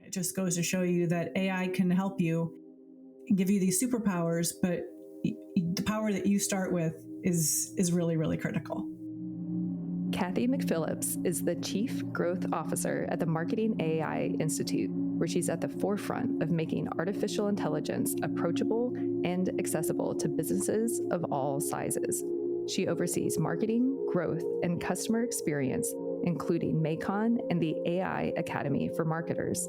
It just goes to show you that AI can help you and give you these superpowers, but the power that you start with is really, really critical. Cathy McPhillips is the Chief Growth Officer at the Marketing AI Institute, where she's at the forefront of making artificial intelligence approachable and accessible to businesses of all sizes. She oversees marketing, growth, and customer experience, including MAICON and the AI Academy for Marketers.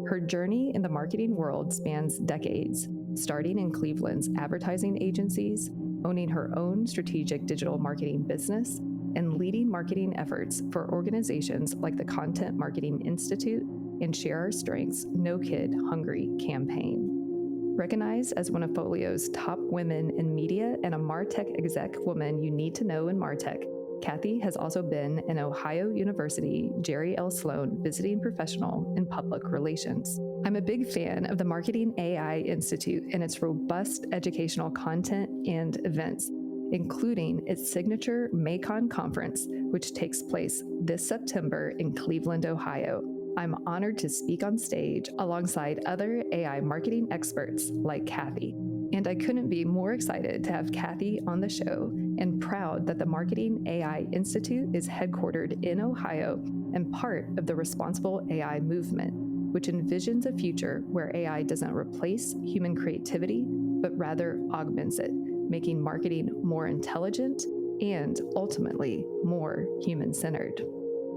Her journey in the marketing world spans decades, starting in Cleveland's advertising agencies, owning her own strategic digital marketing business, and leading marketing efforts for organizations like the Content Marketing Institute and Share Our Strengths No Kid Hungry campaign. Recognized as one of Folio's top women in media and a MarTechExec woman you need to know in Martech, Cathy has also been an Ohio University Jerry L. Sloan visiting professional in public relations. I'm a big fan of the Marketing AI Institute and its robust educational content and events, including its signature MAICON conference, which takes place this September in Cleveland, Ohio. I'm honored to speak on stage alongside other AI marketing experts like Cathy. And I couldn't be more excited to have Cathy on the show and proud that the Marketing AI Institute is headquartered in Ohio and part of the responsible AI movement, which envisions a future where AI doesn't replace human creativity, but rather augments it, making marketing more intelligent and ultimately more human-centered.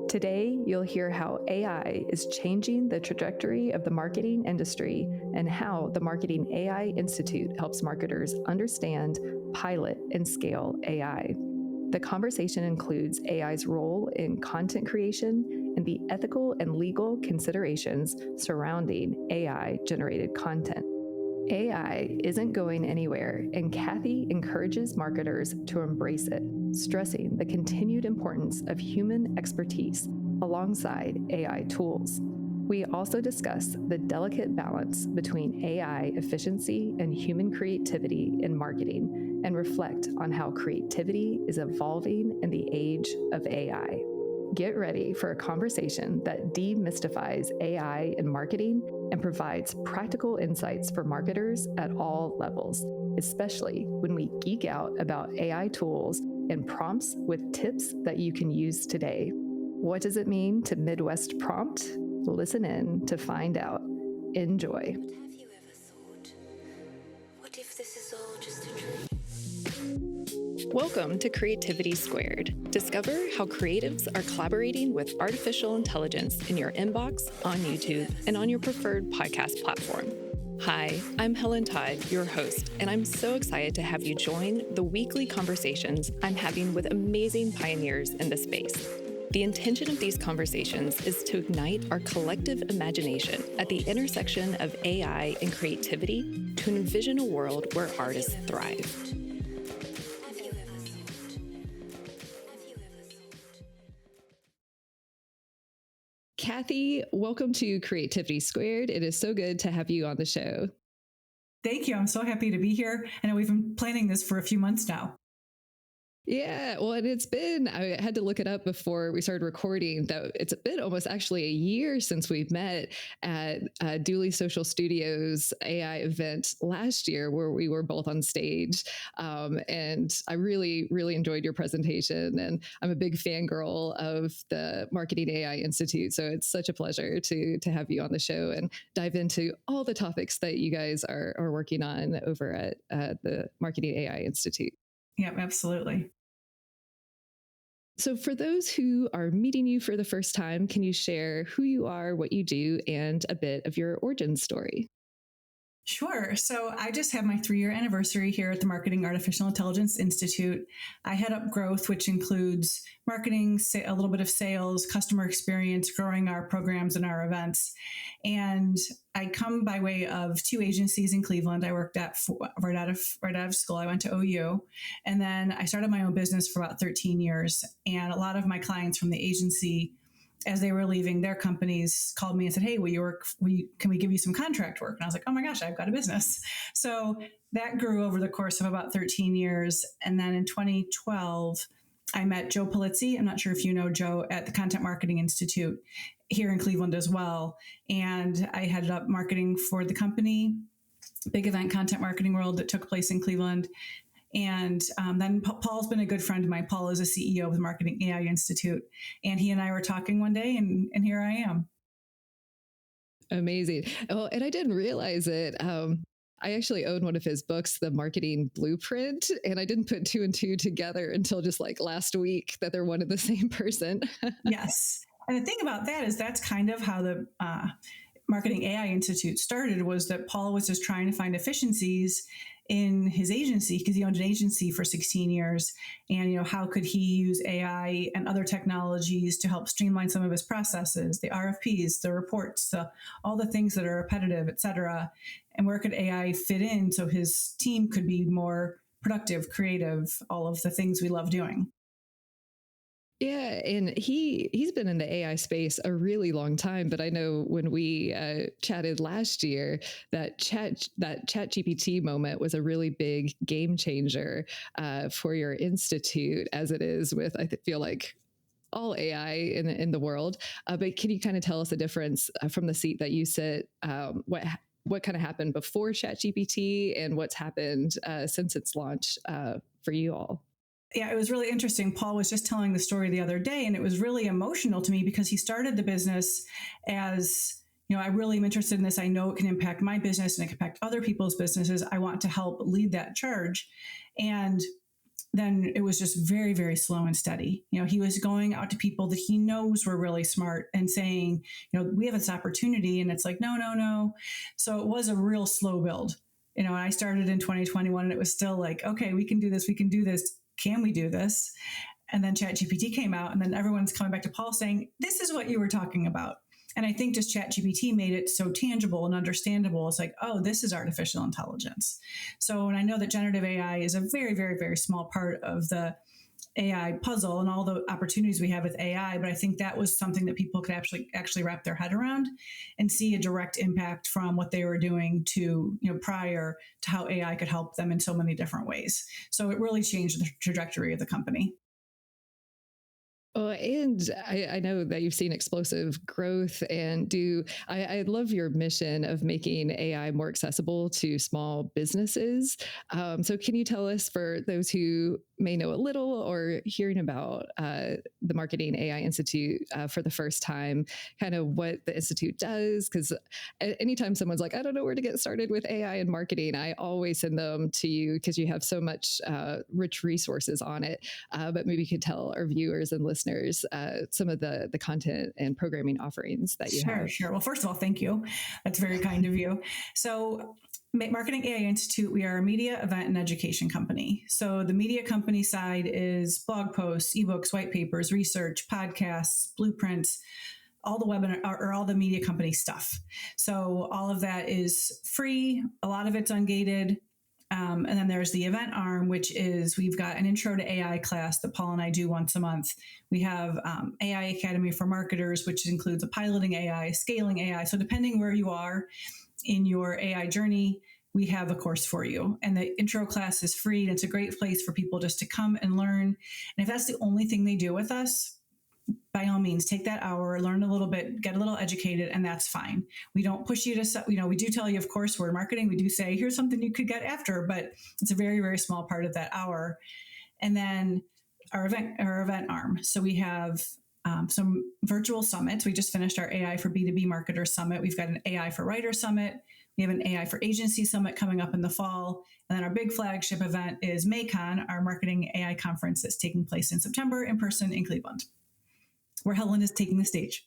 Today, you'll hear how AI is changing the trajectory of the marketing industry and how the Marketing AI Institute helps marketers understand, pilot, and scale AI. The conversation includes AI's role in content creation and the ethical and legal considerations surrounding AI-generated content. AI isn't going anywhere, and Cathy encourages marketers to embrace it, stressing the continued importance of human expertise alongside AI tools. We also discuss the delicate balance between AI efficiency and human creativity in marketing, and reflect on how creativity is evolving in the age of AI. Get ready for a conversation that demystifies AI in marketing and provides practical insights for marketers at all levels, especially when we geek out about AI tools and prompts with tips that you can use today. What does it mean to Midwest prompt? Listen in to find out. Enjoy. Have you ever thought, what if this is all just a dream? Welcome to Creativity Squared. Discover how creatives are collaborating with artificial intelligence in your inbox, on YouTube, and on your preferred podcast platform. Hi, I'm Helen Todd, your host, and I'm so excited to have you join the weekly conversations I'm having with amazing pioneers in the space. The intention of these conversations is to ignite our collective imagination at the intersection of AI and creativity to envision a world where artists thrive. Cathy, welcome to Creativity Squared. It is so good to have you on the show. Thank you. I'm so happy to be here. I know we've been planning this for a few months now. Yeah, well, and I had to look it up before we started recording, that it's been almost actually a year since we've met at Dooley Social Studios AI event last year, where we were both on stage. And I really, really enjoyed your presentation. And I'm a big fangirl of the Marketing AI Institute. So it's such a pleasure to have you on the show and dive into all the topics that you guys are working on over at the Marketing AI Institute. Yep, absolutely. So for those who are meeting you for the first time, can you share who you are, what you do, and a bit of your origin story? Sure. So I just had my 3-year anniversary here at the Marketing Artificial Intelligence Institute. I head up growth, which includes marketing, a little bit of sales, customer experience, growing our programs and our events. And I come by way of 2 agencies in Cleveland. I worked at right out of school. I went to OU, and then I started my own business for about 13 years. And a lot of my clients from the agency, as they were leaving their companies, called me and said, "Hey, can we give you some contract work?" And I was like, "Oh my gosh, I've got a business." So that grew over the course of about 13 years. And then in 2012, I met Joe Polizzi. I'm not sure if you know Joe, at the Content Marketing Institute. here in Cleveland as well. And I headed up marketing for the company, big event content marketing world that took place in Cleveland. And then Paul's been a good friend of mine. Paul is a CEO of the Marketing AI Institute. And he and I were talking one day, and here I am. Amazing. Oh, and I didn't realize it. I actually own one of his books, The Marketing Blueprint, and I didn't put two and two together until just like last week that they're one and the same person. Yes. And the thing about that is that's kind of how the Marketing AI Institute started, was that Paul was just trying to find efficiencies in his agency, because he owned an agency for 16 years. And, how could he use AI and other technologies to help streamline some of his processes, the RFPs, the reports, all the things that are repetitive, et cetera. And where could AI fit in so his team could be more productive, creative, all of the things we love doing. Yeah, and he's been in the AI space a really long time. But I know when we chatted last year, that chat GPT moment was a really big game changer for your institute, as it is with, I feel like, all AI in the world. But can you kind of tell us the difference from the seat that you sit? What kind of happened before ChatGPT and what's happened since its launch for you all? Yeah, it was really interesting. Paul was just telling the story the other day, and it was really emotional to me because he started the business as, I really am interested in this. I know it can impact my business and it can impact other people's businesses. I want to help lead that charge. And then it was just very, very slow and steady. He was going out to people that he knows were really smart and saying, we have this opportunity. And it's like, no. So it was a real slow build. And I started in 2021 and it was still like, okay, we can do this. We can do this. Can we do this? And then ChatGPT came out, and then everyone's coming back to Paul saying, this is what you were talking about. And I think just ChatGPT made it so tangible and understandable. It's like, oh, this is artificial intelligence. So, and I know that generative AI is a very, very, very small part of the AI puzzle and all the opportunities we have with AI, but I think that was something that people could actually wrap their head around and see a direct impact from what they were doing to, prior to how AI could help them in so many different ways. So it really changed the trajectory of the company. And I know that you've seen explosive growth, and I love your mission of making AI more accessible to small businesses. So can you tell us, for those who may know a little or hearing about the Marketing AI Institute for the first time, kind of what the Institute does? Because anytime someone's like, I don't know where to get started with AI and marketing, I always send them to you because you have so much rich resources on it. But maybe you could tell our viewers and listeners some of the content and programming offerings that you have. Sure. Well, first of all, thank you. That's very kind of you. So Marketing AI Institute, we are a media, event, and education company. So the media company side is blog posts, ebooks, white papers, research, podcasts, blueprints, all the webinar or all the media company stuff. So all of that is free. A lot of it's ungated. And then there's the event arm, which is we've got an intro to AI class that Paul and I do once a month. We have AI Academy for Marketers, which includes a piloting AI, scaling AI. So depending where you are in your AI journey, we have a course for you. And the intro class is free. And it's a great place for people just to come and learn. And if that's the only thing they do with us, by all means, take that hour, learn a little bit, get a little educated, and that's fine. We don't push you to, we do tell you, of course, we're marketing. We do say, here's something you could get after, but it's a very, very small part of that hour. And then our event arm. So we have some virtual summits. We just finished our AI for B2B Marketers Summit. We've got an AI for Writers Summit. We have an AI for Agency Summit coming up in the fall. And then our big flagship event is MAICON, our Marketing AI conference that's taking place in September in person in Cleveland, where Helen is taking the stage.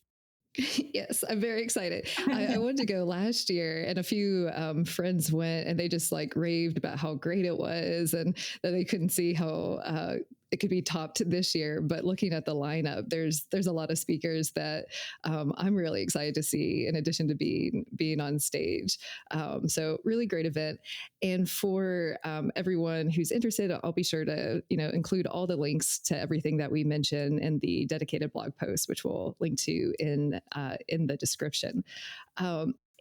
Yes, I'm very excited. I wanted to go last year, and a few friends went, and they just like raved about how great it was, and that they couldn't see how it could be topped this year. But looking at the lineup, there's a lot of speakers that I'm really excited to see, in addition to being on stage. So really great event. And for everyone who's interested, I'll be sure to include all the links to everything that we mentioned in the dedicated blog post, which we'll link to in the description.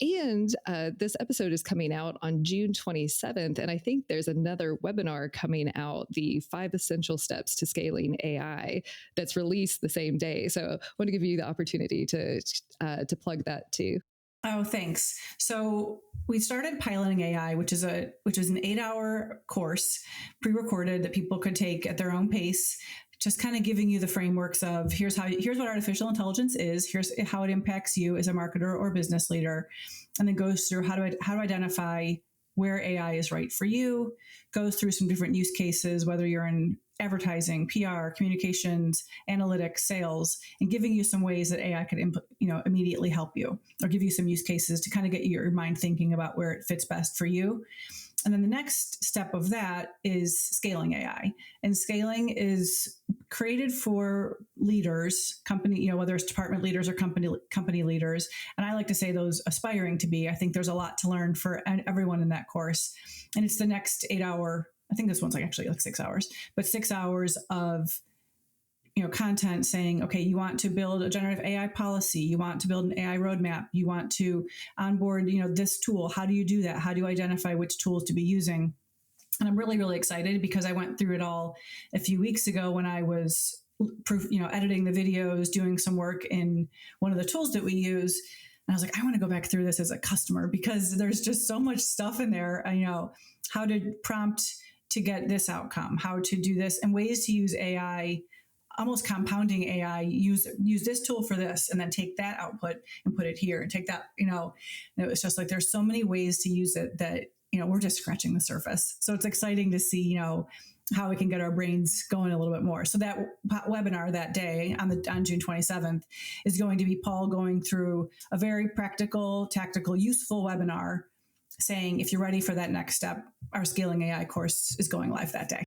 And this episode is coming out on June 27th. And I think there's another webinar coming out, the 5 Essential Steps to Scaling AI, that's released the same day. So I want to give you the opportunity to plug that too. Oh, thanks. So we started piloting AI, which is an 8-hour course, pre-recorded, that people could take at their own pace, just kind of giving you the frameworks of here's what artificial intelligence is, here's how it impacts you as a marketer or business leader, and then goes through how to identify where AI is right for you, goes through some different use cases, whether you're in advertising, PR, communications, analytics, sales, and giving you some ways that AI could immediately help you, or give you some use cases to kind of get your mind thinking about where it fits best for you. And then the next step of that is scaling AI. And scaling is created for leaders, company, whether it's department leaders or company leaders. And I like to say those aspiring to be. I think there's a lot to learn for everyone in that course. And it's the next 8-hour, I think this one's actually like 6 hours, but 6 hours of content saying, okay, you want to build a generative AI policy, you want to build an AI roadmap, you want to onboard, this tool. How do you do that? How do you identify which tools to be using? And I'm really, really excited because I went through it all a few weeks ago when I was, editing the videos, doing some work in one of the tools that we use. And I was like, I want to go back through this as a customer because there's just so much stuff in there. How to prompt to get this outcome, how to do this, and ways to use AI, almost compounding AI, use this tool for this, and then take that output and put it here, and take that, it's just like, there's so many ways to use it that, we're just scratching the surface. So it's exciting to see, how we can get our brains going a little bit more. So that webinar that day on June 27th is going to be Paul going through a very practical, tactical, useful webinar saying, if you're ready for that next step, our Scaling AI course is going live that day.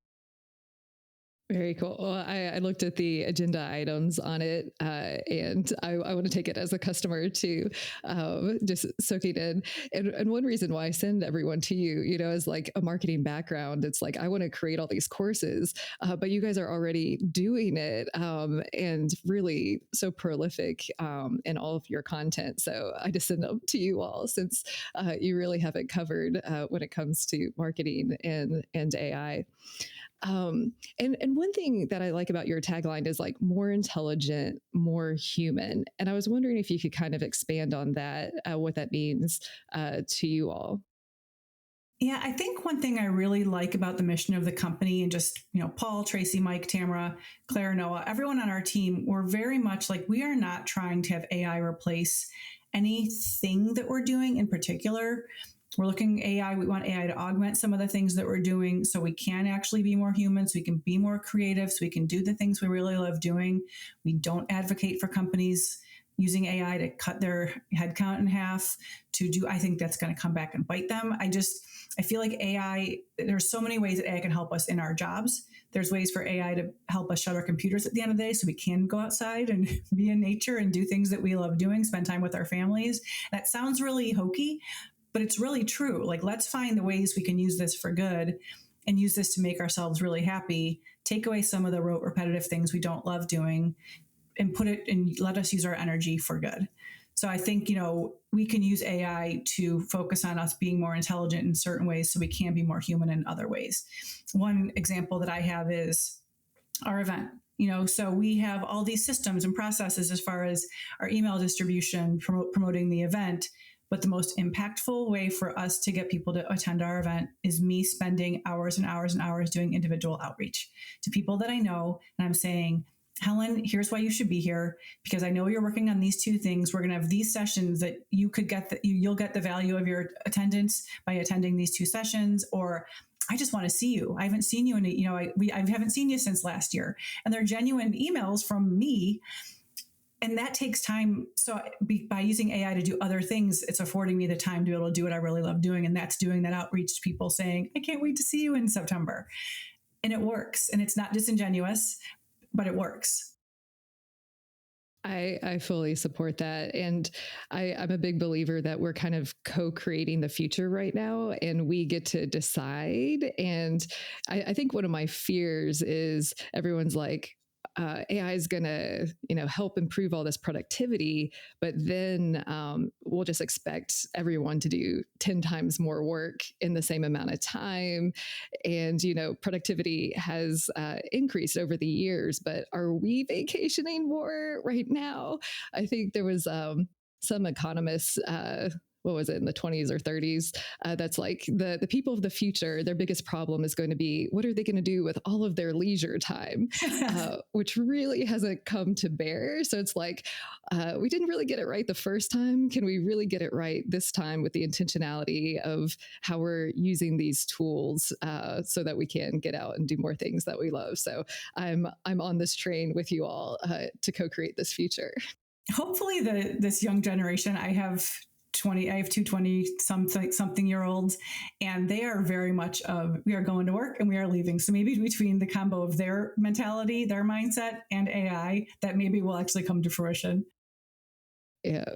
Very cool. Well, I looked at the agenda items on it, and I want to take it as a customer to just soak it in. And one reason why I send everyone to you, is like a marketing background. It's like, I want to create all these courses, but you guys are already doing it and really so prolific in all of your content. So I just send them to you all since you really have it covered when it comes to marketing and AI. And one thing that I like about your tagline is like more intelligent, more human. And I was wondering if you could kind of expand on that, what that means to you all. Yeah, I think one thing I really like about the mission of the company, and just, Paul, Tracy, Mike, Tamara, Claire, Noah, everyone on our team, we're very much like, we are not trying to have AI replace anything that we're doing in particular. We're looking AI. We want AI to augment some of the things that we're doing so we can actually be more human, so we can be more creative, so we can do the things we really love doing. We don't advocate for companies using AI to cut their headcount in half I think that's going to come back and bite them. I feel like AI, there's so many ways that AI can help us in our jobs. There's ways for AI to help us shut our computers at the end of the day so we can go outside and be in nature and do things that we love doing, spend time with our families. That sounds really hokey, but it's really true. Like, let's find the ways we can use this for good and use this to make ourselves really happy, take away some of the rote, repetitive things we don't love doing, and put it and let us use our energy for good. So I think, we can use AI to focus on us being more intelligent in certain ways so we can be more human in other ways. One example that I have is our event. So we have all these systems and processes as far as our email distribution, promoting the event. But the most impactful way for us to get people to attend our event is me spending hours and hours and hours doing individual outreach to people that I know. And I'm saying, Helen, here's why you should be here, because I know you're working on these 2 things. We're going to have these sessions that you could get, you'll get the value of your attendance by attending these 2 sessions. Or I just want to see you. I haven't seen you I haven't seen you since last year. And they're genuine emails from me. And that takes time. So by using AI to do other things, it's affording me the time to be able to do what I really love doing. And that's doing that outreach to people saying, I can't wait to see you in September. And it works. And it's not disingenuous, but it works. I fully support that. And I'm a big believer that we're kind of co-creating the future right now, and we get to decide. And I think one of my fears is everyone's like, AI is going to, help improve all this productivity, but then we'll just expect everyone to do 10 times more work in the same amount of time. And, productivity has increased over the years, but are we vacationing more right now? I think there was some economists, what was it, in the 20s or 30s, that's like the people of the future, their biggest problem is going to be, what are they going to do with all of their leisure time, which really hasn't come to bear. So it's like, we didn't really get it right the first time. Can we really get it right this time with the intentionality of how we're using these tools so that we can get out and do more things that we love? So I'm on this train with you all to co-create this future. Hopefully this young generation, I have two 20 something year olds, and they are very much of, we are going to work and we are leaving. So maybe between the combo of their mentality, their mindset, and AI, that maybe will actually come to fruition. Yeah,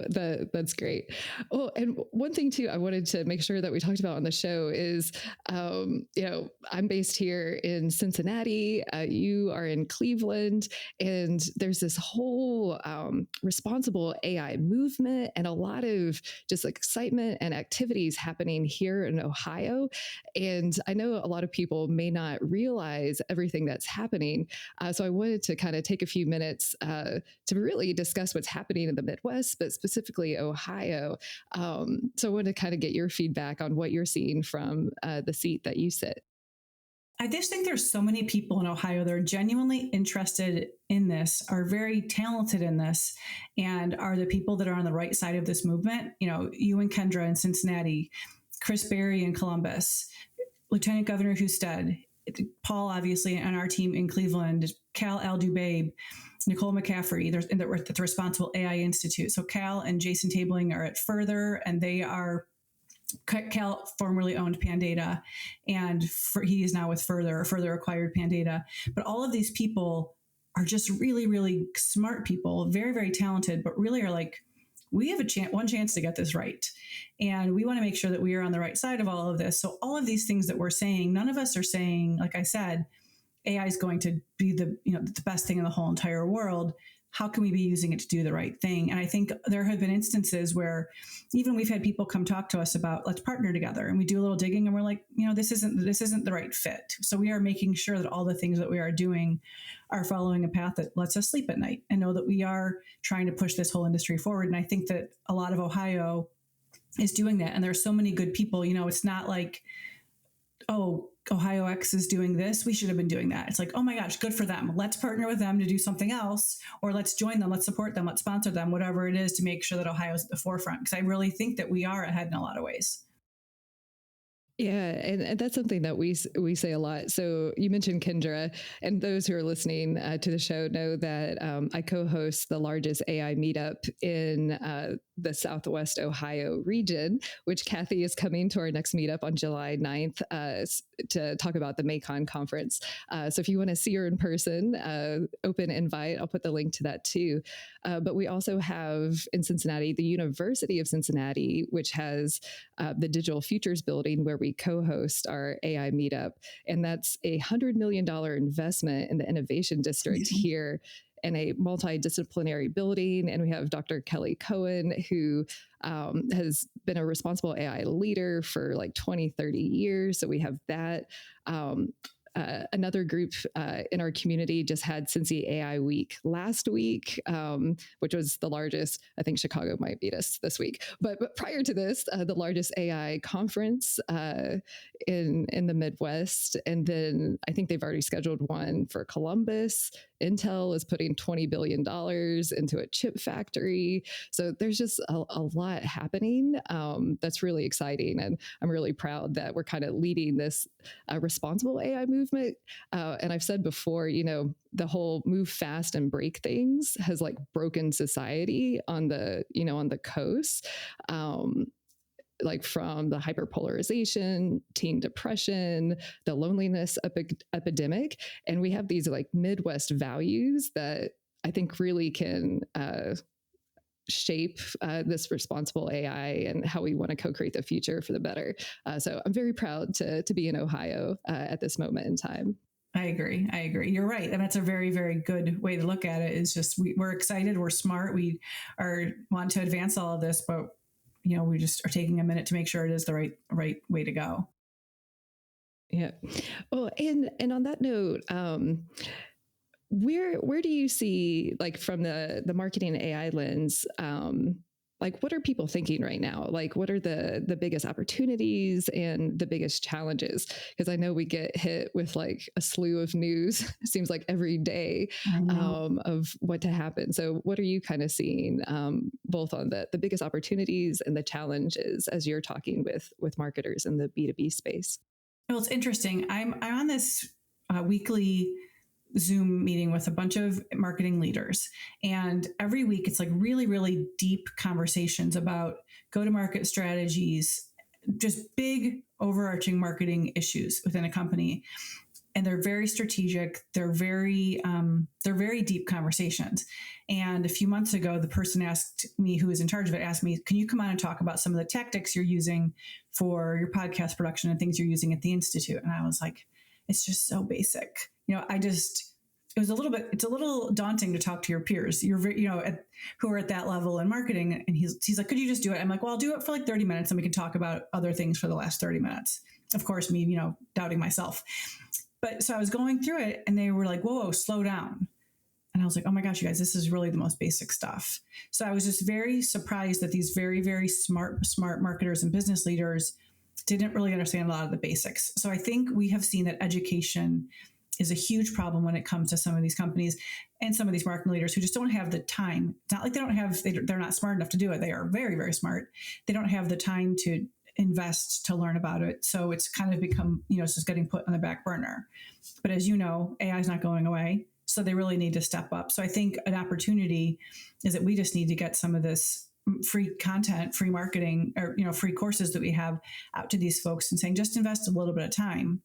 that's great. Oh, and one thing too, I wanted to make sure that we talked about on the show is, I'm based here in Cincinnati. You are in Cleveland, and there's this whole responsible AI movement and a lot of just excitement and activities happening here in Ohio. And I know a lot of people may not realize everything that's happening. So I wanted to kind of take a few minutes to really discuss what's happening in the Midwest, but specifically Ohio. So I want to kind of get your feedback on what you're seeing from the seat that you sit. I just think there's so many people in Ohio that are genuinely interested in this, are very talented in this, and are the people that are on the right side of this movement. You and Kendra in Cincinnati, Chris Berry in Columbus, Lieutenant Governor Husted, Paul, obviously, and our team in Cleveland, Cal Al-Dubaib, Nicole McCaffrey, they're at the Responsible AI Institute. So Cal and Jason Tabling are at Further, and they are, Cal formerly owned Pandata, and he is now with Further acquired Pandata. But all of these people are just really, really smart people, very, very talented, but really are like, we have one chance to get this right. And we want to make sure that we are on the right side of all of this. So all of these things that we're saying, none of us are saying, like I said, AI is going to be the best thing in the whole entire world. How can we be using it to do the right thing? And I think there have been instances where even we've had people come talk to us about, let's partner together, and we do a little digging and we're like, this isn't the right fit. So we are making sure that all the things that we are doing are following a path that lets us sleep at night and know that we are trying to push this whole industry forward. And I think that a lot of Ohio is doing that. And there's so many good people. It's not like, oh, Ohio X is doing this, we should have been doing that. It's like, oh my gosh, good for them. Let's partner with them to do something else, or let's join them, let's support them, let's sponsor them, whatever it is, to make sure that Ohio's at the forefront. Because I really think that we are ahead in a lot of ways. Yeah, and that's something that we say a lot. So you mentioned Kendra, and those who are listening to the show know that I co-host the largest AI meetup in the Southwest Ohio region, which Cathy is coming to our next meetup on July 9th to talk about the MAICON conference. So if you want to see her in person, open invite. I'll put the link to that too. But we also have in Cincinnati, the University of Cincinnati, which has the Digital Futures Building, where we co-host our AI meetup. And that's $100 million investment in the Innovation District here in a multidisciplinary building. And we have Dr. Kelly Cohen, who has been a responsible AI leader for like 20, 30 years. So we have that. Another group in our community just had Cincy AI Week last week, which was the largest. I think Chicago might beat us this week. But prior to this, the largest AI conference in the Midwest. And then I think they've already scheduled one for Columbus. Intel is putting $20 billion into a chip factory. So there's just a lot happening that's really exciting. And I'm really proud that we're kind of leading this responsible AI movement. And I've said before, the whole move fast and break things has like broken society on the coast. Like from the hyperpolarization, teen depression, the loneliness epidemic. And we have these like Midwest values that I think really can shape this responsible AI and how we want to co-create the future for the better. So I'm very proud to be in Ohio at this moment in time. I agree. You're right. And that's a very, very good way to look at it. Is just we're excited, we're smart, we are want to advance all of this, but we just are taking a minute to make sure it is the right way to go. Yeah. Oh, and on that note, where do you see, like, from the marketing AI lens, like, what are people thinking right now? Like, what are the biggest opportunities and the biggest challenges? Because I know we get hit with like a slew of news, it seems like every day, of what to happen. So what are you kind of seeing, both on the biggest opportunities and the challenges as you're talking with marketers in the B2B space? Well, it's interesting. I'm on this weekly Zoom meeting with a bunch of marketing leaders. And every week it's like really, really deep conversations about go-to-market strategies, just big overarching marketing issues within a company. And they're very strategic. They're very deep conversations. And a few months ago, the person asked me, who was in charge of it, asked me, can you come on and talk about some of the tactics you're using for your podcast production and things you're using at the Institute? And I was like, it's just so basic. It's a little daunting to talk to your peers. You're who are at that level in marketing. And he's like, could you just do it? I'm like, well, I'll do it for like 30 minutes and we can talk about other things for the last 30 minutes. Of course, me, doubting myself. But so I was going through it and they were like, whoa, slow down. And I was like, oh my gosh, you guys, this is really the most basic stuff. So I was just very surprised that these very, very smart marketers and business leaders didn't really understand a lot of the basics. So I think we have seen that education is a huge problem when it comes to some of these companies and some of these marketing leaders who just don't have the time. It's not like they're not smart enough to do it. They are very, very smart. They don't have the time to invest to learn about it. So it's kind of become, it's just getting put on the back burner. But as you know, AI is not going away. So they really need to step up. So I think an opportunity is that we just need to get some of this free content, free marketing, or, free courses that we have out to these folks and saying, just invest a little bit of time.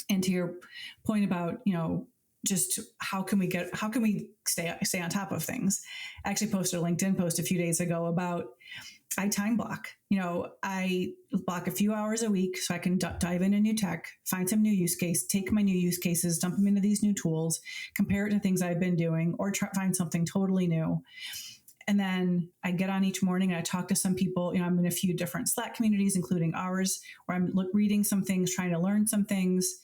And to your point about, just how can we stay on top of things? I actually posted a LinkedIn post a few days ago about I time block. I block a few hours a week so I can dive into new tech, find some new use case, take my new use cases, dump them into these new tools, compare it to things I've been doing, or find something totally new. And then I get on each morning and I talk to some people. I'm in a few different Slack communities, including ours, where I'm reading some things, trying to learn some things.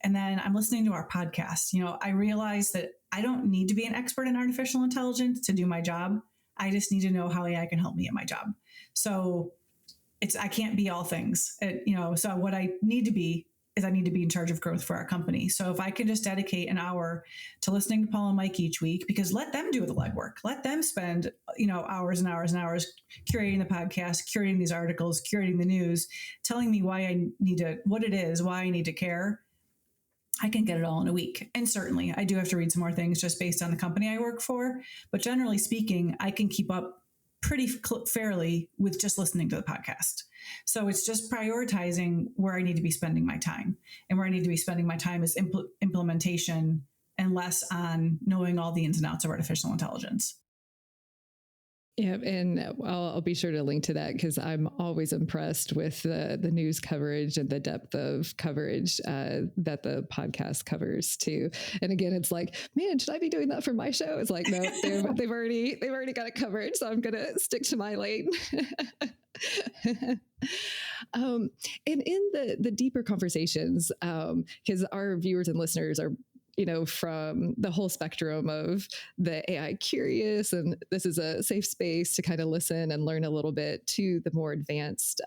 And then I'm listening to our podcast. I realize that I don't need to be an expert in artificial intelligence to do my job. I just need to know how AI can help me at my job. So I can't be all things. So what I need to be is I need to be in charge of growth for our company. So if I can just dedicate an hour to listening to Paul and Mike each week, because let them do the legwork, let them spend, hours and hours and hours curating the podcast, curating these articles, curating the news, telling me why I need to, what it is, why I need to care. I can get it all in a week. And certainly I do have to read some more things just based on the company I work for. But generally speaking, I can keep up pretty fairly with just listening to the podcast. So it's just prioritizing where I need to be spending my time. And where I need to be spending my time is implementation and less on knowing all the ins and outs of artificial intelligence. Yeah, and I'll be sure to link to that because I'm always impressed with the news coverage and the depth of coverage that the podcast covers too. And again, it's like, man, should I be doing that for my show? It's like, no, they've already got it covered, so I'm gonna stick to my lane. And in the deeper conversations, because our viewers and listeners are from the whole spectrum of the AI curious, and this is a safe space to kind of listen and learn a little bit, to the more advanced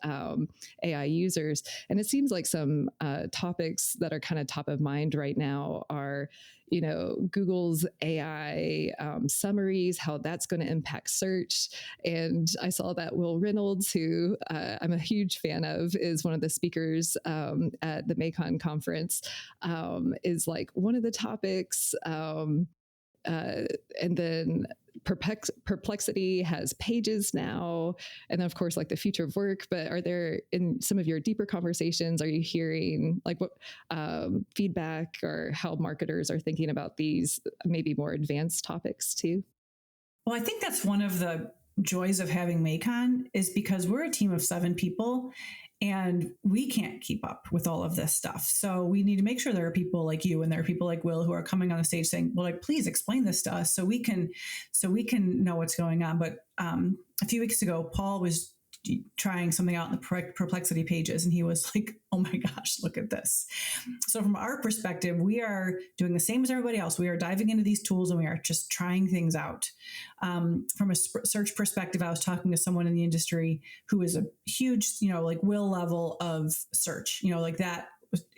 AI users. And it seems like some topics that are kind of top of mind right now are, Google's AI summaries, how that's going to impact search. And I saw that Will Reynolds, who I'm a huge fan of, is one of the speakers at the MAICON conference, is like one of the topics. And then Perplexity has pages now, and then of course like the future of work. But are there, in some of your deeper conversations, are you hearing like what feedback or how marketers are thinking about these maybe more advanced topics too? Well, I think that's one of the joys of having MAICON, is because we're a team of 7 people. And we can't keep up with all of this stuff. So we need to make sure there are people like you and there are people like Will who are coming on the stage saying, well, like, please explain this to us so we can know what's going on. But a few weeks ago, Paul was trying something out in the Perplexity pages, and he was like, oh my gosh, look at this. So from our perspective, we are doing the same as everybody else. We are diving into these tools and we are just trying things out. From a search perspective, I was talking to someone in the industry who is a huge, like Will level of search, like that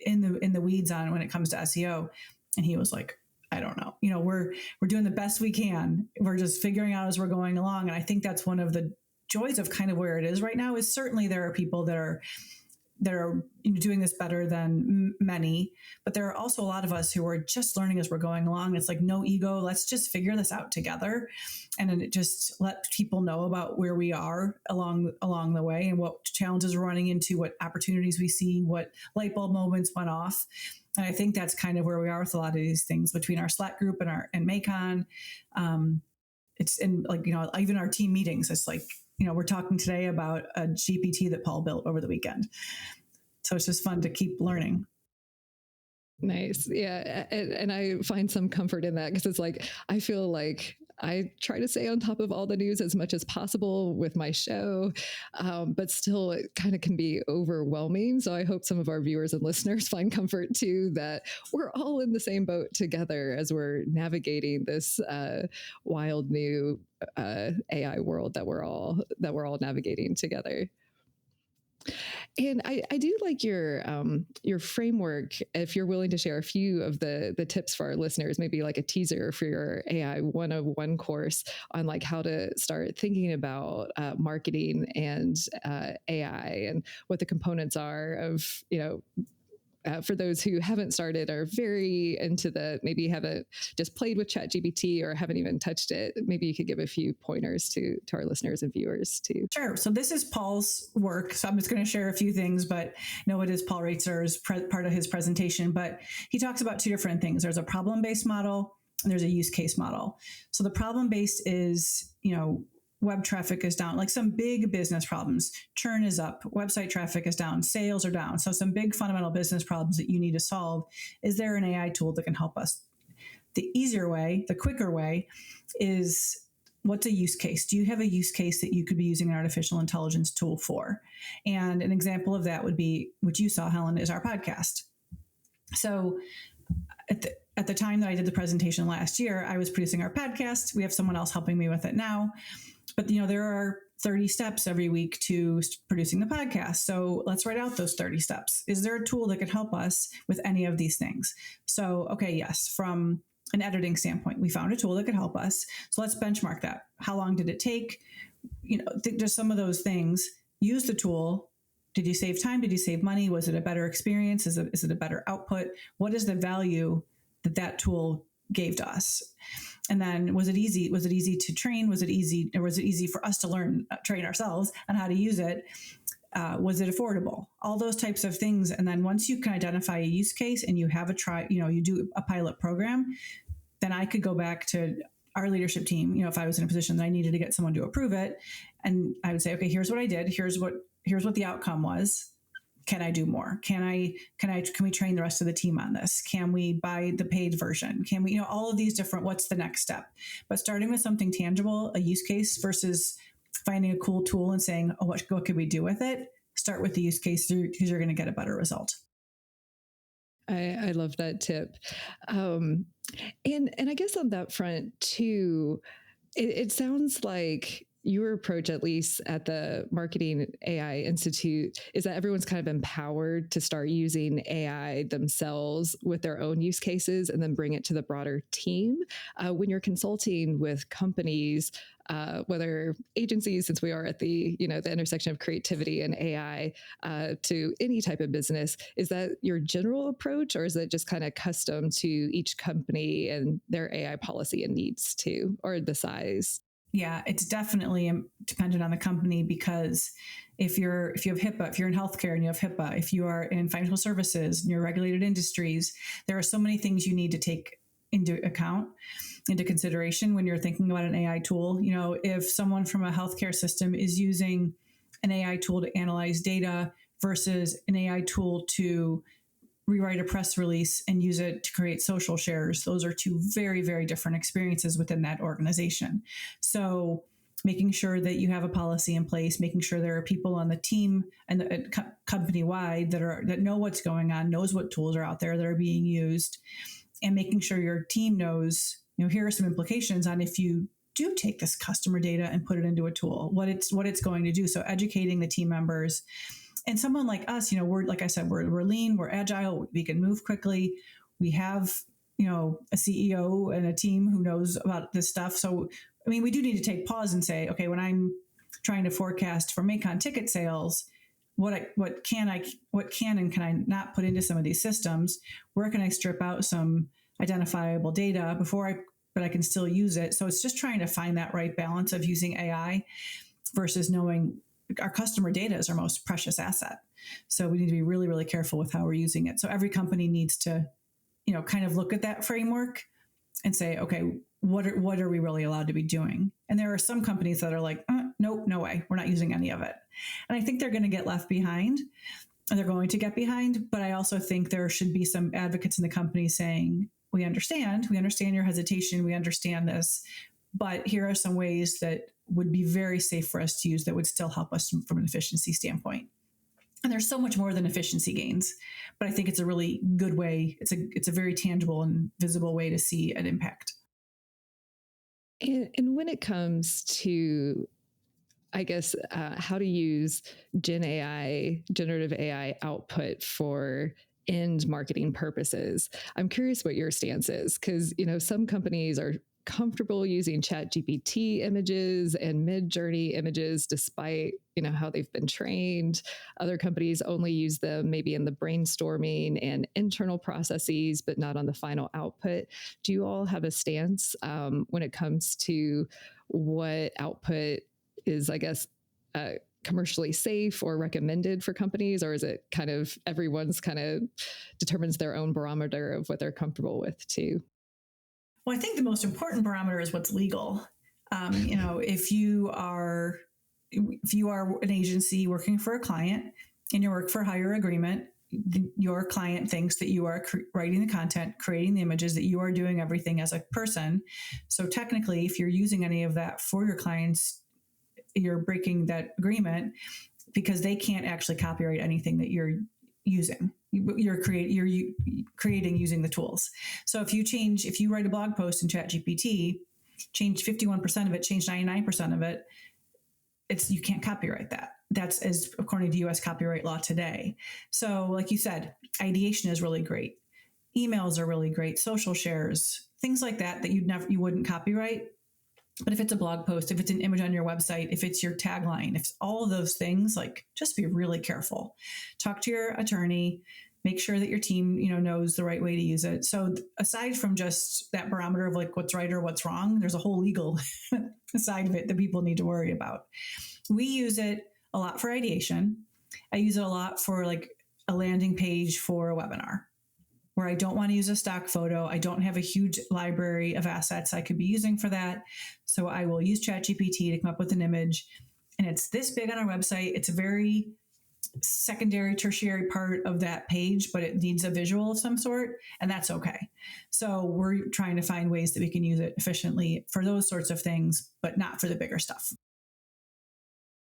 in the weeds on when it comes to SEO. And he was like, I don't know, we're doing the best we can. We're just figuring out as we're going along. And I think that's one of the joys of kind of where it is right now is certainly there are people that are doing this better than many, but there are also a lot of us who are just learning as we're going along. It's like no ego. Let's just figure this out together, and then it just let people know about where we are along the way and what challenges we're running into, what opportunities we see, what light bulb moments went off. And I think that's kind of where we are with a lot of these things between our Slack group and MAICON. It's in even our team meetings. It's like, we're talking today about a GPT that Paul built over the weekend. So it's just fun to keep learning. Nice. Yeah. And I find some comfort in that because it's like, I feel like I try to stay on top of all the news as much as possible with my show, but still it kind of can be overwhelming. So I hope some of our viewers and listeners find comfort too, that we're all in the same boat together as we're navigating this wild new AI world that we're all navigating together. And I do like your framework. If you're willing to share a few of the tips for our listeners, maybe like a teaser for your AI 101 course on like how to start thinking about marketing and AI and what the components are of, for those who haven't started, are very into maybe haven't just played with ChatGPT or haven't even touched it. Maybe you could give a few pointers to our listeners and viewers too. Sure. So this is Paul's work. So I'm just going to share a few things, but no, it is Paul Reitzer's part of his presentation. But he talks about two different things. There's a problem-based model and there's a use case model. So the problem-based is, web traffic is down, like some big business problems. Churn is up, website traffic is down, sales are down. So some big fundamental business problems that you need to solve. Is there an AI tool that can help us? The easier way, the quicker way is, what's a use case? Do you have a use case that you could be using an artificial intelligence tool for? And an example of that would be, which you saw, Helen, is our podcast. So at the time that I did the presentation last year, I was producing our podcast. We have someone else helping me with it now. But, there are 30 steps every week to producing the podcast. So let's write out those 30 steps. Is there a tool that could help us with any of these things? So, okay, yes, from an editing standpoint, we found a tool that could help us. So let's benchmark that. How long did it take? Just some of those things. Use the tool. Did you save time? Did you save money? Was it a better experience? Is it a better output? What is the value that tool gave to us? And then was it easy? Was it easy to train? Was it easy for us to train ourselves on how to use it? Was it affordable? All those types of things. And then once you can identify a use case and you have you do a pilot program, then I could go back to our leadership team. If I was in a position that I needed to get someone to approve it, and I would say, okay, here's what I did. Here's what the outcome was. Can I do more? Can we train the rest of the team on this? Can we buy the paid version? Can we, all of these different, what's the next step? But starting with something tangible, a use case, versus finding a cool tool and saying, oh, what could we do with it? Start with the use case because you're going to get a better result. I love that tip. And I guess on that front too, it sounds like your approach, at least at the Marketing AI Institute, is that everyone's kind of empowered to start using AI themselves with their own use cases and then bring it to the broader team. When you're consulting with companies, whether agencies, since we are at the intersection of creativity and AI, to any type of business, is that your general approach, or is it just kind of custom to each company and their AI policy and needs too, or the size? Yeah, it's definitely dependent on the company, because if you have HIPAA, if you're in healthcare and you have HIPAA, if you are in financial services and you're regulated industries, there are so many things you need to take into consideration when you're thinking about an AI tool. If someone from a healthcare system is using an AI tool to analyze data versus an AI tool to rewrite a press release and use it to create social shares. Those are two very, very different experiences within that organization. So making sure that you have a policy in place, making sure there are people on the team and company-wide that know what's going on, knows what tools are out there that are being used, and making sure your team knows, here are some implications on if you do take this customer data and put it into a tool, what it's going to do. So educating the team members. And someone like us, we're, like I said, we're lean, we're agile, we can move quickly. We have, a CEO and a team who knows about this stuff. So, we do need to take pause and say, okay, when I'm trying to forecast for MAICON ticket sales, what can and can I not put into some of these systems? Where can I strip out some identifiable data but I can still use it? So it's just trying to find that right balance of using AI versus knowing our customer data is our most precious asset. So we need to be really, really careful with how we're using it. So every company needs to, kind of look at that framework and say, okay, what are we really allowed to be doing? And there are some companies that are like, nope, no way, we're not using any of it. And I think they're going to get left behind, and they're going to get behind. But I also think there should be some advocates in the company saying, we understand your hesitation, we understand this, but here are some ways that would be very safe for us to use that would still help us from an efficiency standpoint. And there's so much more than efficiency gains, but I think it's a really good way. It's a very tangible and visible way to see an impact. And when it comes to, I guess, how to use generative AI output for end marketing purposes, I'm curious what your stance is, because, some companies are comfortable using ChatGPT images and Mid-Journey images despite, how they've been trained. Other companies only use them maybe in the brainstorming and internal processes, but not on the final output. Do you all have a stance when it comes to what output is, I guess, commercially safe or recommended for companies? Or is it kind of everyone's kind of determines their own barometer of what they're comfortable with too? Well, I think the most important barometer is what's legal. If you are an agency working for a client in your work for hire agreement, your client thinks that you are writing the content, creating the images, that you are doing everything as a person. So technically, if you're using any of that for your clients, you're breaking that agreement because they can't actually copyright anything that you're using. You're creating using the tools. So if you write a blog post in ChatGPT, change 51% of it, change 99% of it, you can't copyright that. That's as according to US copyright law today. So like you said, ideation is really great. Emails are really great. Social shares, things like that you wouldn't copyright. But if it's a blog post, if it's an image on your website, if it's your tagline, if it's all of those things, just be really careful. Talk to your attorney, make sure that your team, knows the right way to use it. So aside from just that barometer of what's right or what's wrong, there's a whole legal side of it that people need to worry about. We use it a lot for ideation. I use it a lot for a landing page for a webinar, where I don't want to use a stock photo. I don't have a huge library of assets I could be using for that. So I will use ChatGPT to come up with an image. And it's this big on our website. It's a very secondary, tertiary part of that page, but it needs a visual of some sort, and that's okay. So we're trying to find ways that we can use it efficiently for those sorts of things, but not for the bigger stuff.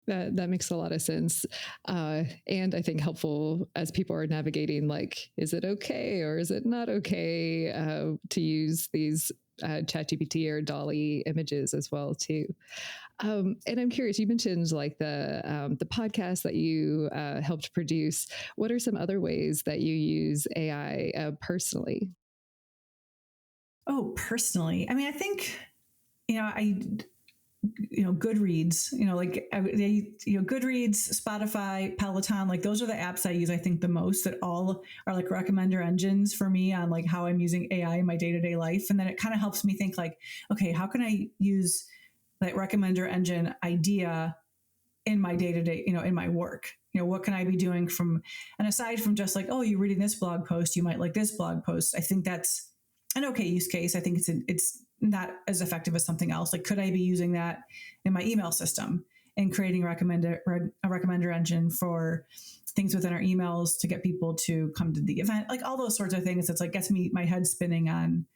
That makes a lot of sense. And I think helpful as people are navigating, is it okay or is it not okay to use these ChatGPT or DALL-E images as well too. And I'm curious, you mentioned the podcast that you helped produce. What are some other ways that you use AI personally? Oh, personally, I think, Goodreads, Goodreads, Spotify, Peloton, those are the apps I use, I think, the most, that all are recommender engines for me on how I'm using AI in my day-to-day life. And then it kind of helps me think okay, how can I use that recommender engine idea in my day-to-day, in my work? What can I be doing and aside from just you're reading this blog post, you might like this blog post. I think that's an okay use case. I think it's not as effective as something else. Could I be using that in my email system and creating a recommender engine for things within our emails to get people to come to the event, like all those sorts of things. It's like gets my head spinning on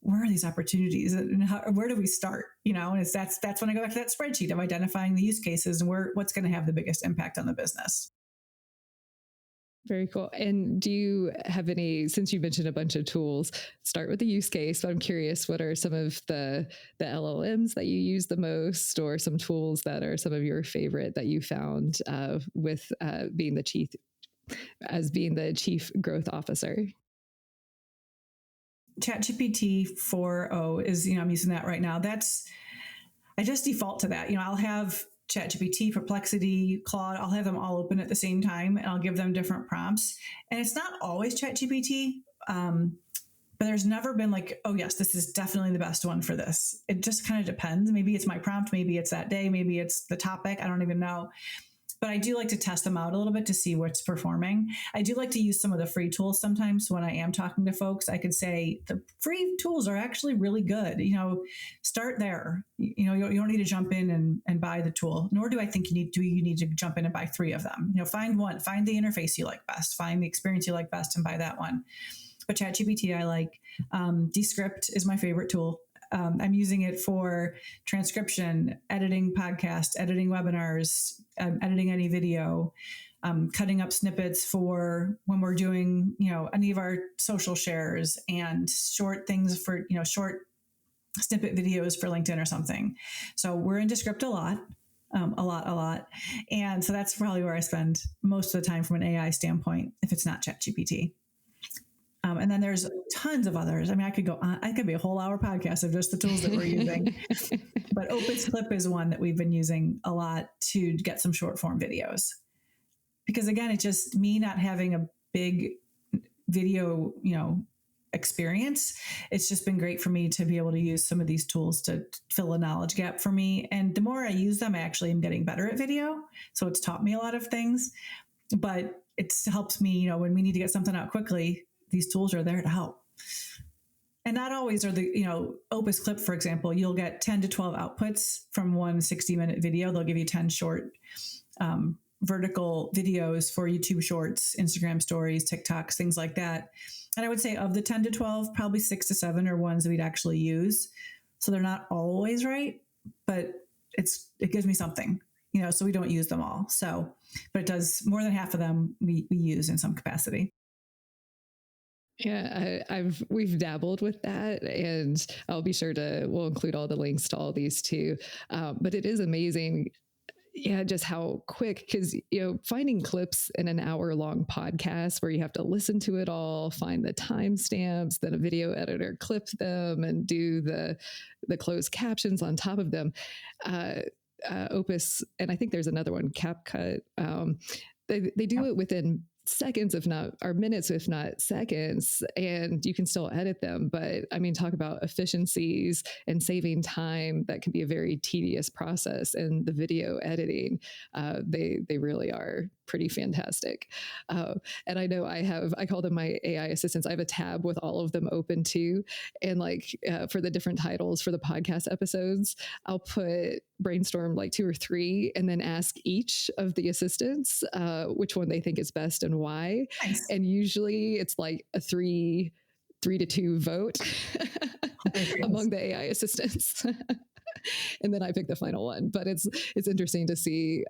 where are these opportunities and where do we start? And that's when I go back to that spreadsheet of identifying the use cases and what's going to have the biggest impact on the business. Very cool. And do you have any, since you mentioned a bunch of tools, start with the use case, but I'm curious, what are some of the LLMs that you use the most, or some tools that are some of your favorite that you found with being the chief growth officer? ChatGPT 4.0 is, I'm using that right now. I just default to that. I'll have ChatGPT, Perplexity, Claude, I'll have them all open at the same time and I'll give them different prompts. And it's not always ChatGPT, but there's never been like, oh yes, this is definitely the best one for this. It just kind of depends. Maybe it's my prompt, maybe it's that day, maybe it's the topic. I don't even know. But I do like to test them out a little bit to see what's performing. I do like to use some of the free tools sometimes when I am talking to folks. I could say the free tools are actually really good. Start there. You don't need to jump in and buy the tool, nor do I think you need to jump in and buy 3 of them. Find one, find the interface you like best, find the experience you like best and buy that one. But ChatGPT I like. Descript is my favorite tool. I'm using it for transcription, editing podcasts, editing webinars, editing any video, cutting up snippets for when we're doing, any of our social shares and short things for, short snippet videos for LinkedIn or something. So we're in Descript a lot. And so that's probably where I spend most of the time from an AI standpoint, if it's not ChatGPT. And then there's tons of others. I mean, I could go on, I could be a whole hour podcast of just the tools that we're using, but Opus Clip is one that we've been using a lot to get some short form videos. Because again, it's just me not having a big video, experience. It's just been great for me to be able to use some of these tools to fill a knowledge gap for me. And the more I use them, I actually am getting better at video. So it's taught me a lot of things, but it helps me, when we need to get something out quickly, these tools are there to help. And not always are Opus Clip, for example, you'll get 10 to 12 outputs from one 60-minute video. They'll give you 10 short vertical videos for YouTube Shorts, Instagram Stories, TikToks, things like that. And I would say of the 10 to 12, probably 6 to 7 are ones that we'd actually use. So they're not always right, but it gives me something, so we don't use them all. So, but it does, more than half of them we use in some capacity. Yeah, we've dabbled with that, and I'll be sure we'll include all the links to all these too. But it is amazing, just how quick, because finding clips in an hour-long podcast where you have to listen to it all, find the timestamps, then a video editor clip them and do the closed captions on top of them. Opus, and I think there's another one, CapCut. They do it within seconds, if not, or minutes, if not seconds, and you can still edit them. But I mean, talk about efficiencies and saving time. That can be a very tedious process. And the video editing, they really are pretty fantastic. And I know I call them my AI assistants. I have a tab with all of them open too. And for the different titles for the podcast episodes, I'll brainstorm 2 or 3 and then ask each of the assistants which one they think is best and why. Nice. And usually it's a 3 to 2 vote among the AI assistants. And then I pick the final one. But it's interesting to see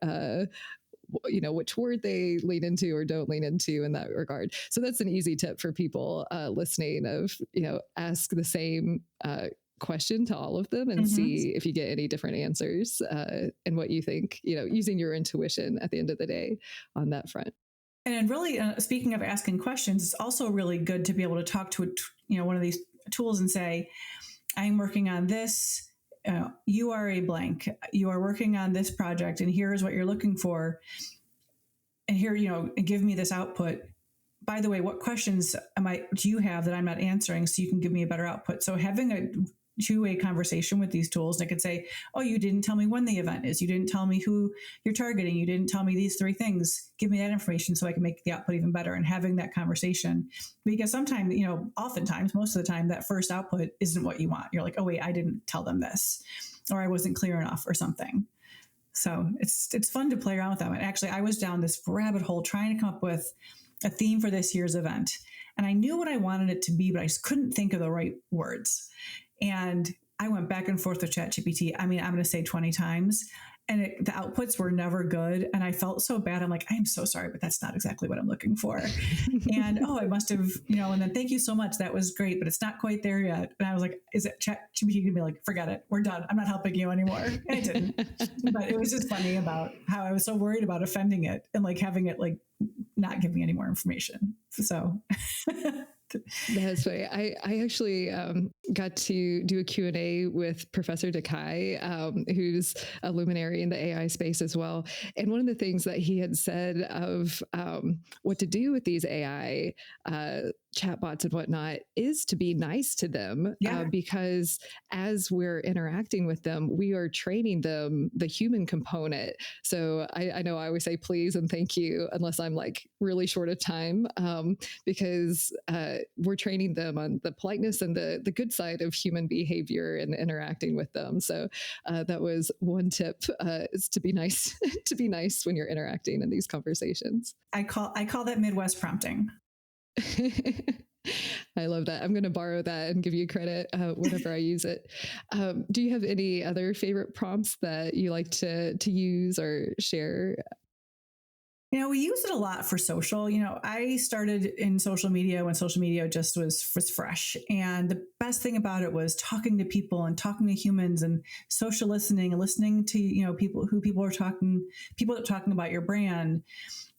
which word they lean into or don't lean into in that regard. So that's an easy tip for people listening of, ask the same question to all of them and see if you get any different answers and what you think, using your intuition at the end of the day on that front. And really, speaking of asking questions, it's also really good to be able to talk to one of these tools and say, I'm working on this. You are a blank. You are working on this project, and here is what you're looking for. And here, give me this output. By the way, what questions do you have that I'm not answering, so you can give me a better output? So having a two-way conversation with these tools, and I could say, oh, you didn't tell me when the event is. You didn't tell me who you're targeting. You didn't tell me these 3 things. Give me that information so I can make the output even better. And having that conversation, because sometimes, oftentimes, most of the time, that first output isn't what you want. You're like, oh, wait, I didn't tell them this, or I wasn't clear enough or something. So it's fun to play around with them. And actually, I was down this rabbit hole trying to come up with a theme for this year's event. And I knew what I wanted it to be, but I just couldn't think of the right words. And I went back and forth with ChatGPT. I mean, I'm going to say 20 times. And the outputs were never good. And I felt so bad. I'm like, I'm so sorry, but that's not exactly what I'm looking for. And, I must have, and then thank you so much. That was great, but it's not quite there yet. And I was like, is it ChatGPT going to be like, forget it. We're done. I'm not helping you anymore. And it didn't. But it was just funny about how I was so worried about offending it and like having it like not give me any more information. So that's funny. I actually got to do a Q&A with Professor Dekai, who's a luminary in the AI space as well. And one of the things that he had said of what to do with these AI chatbots and whatnot is to be nice to them, because as we're interacting with them, we are training them the human component. So I know I always say please and thank you unless I'm like really short of time, because we're training them on the politeness and the good side of human behavior and interacting with them. So that was one tip, is to be nice, to be nice when you're interacting in these conversations. I call that Midwest prompting. I love that. I'm going to borrow that and give you credit whenever I use it. Do you have any other favorite prompts that you like to use or share? We use it a lot for social. I started in social media when social media just was fresh. And the best thing about it was talking to people and talking to humans and social listening and listening to, people are talking about your brand.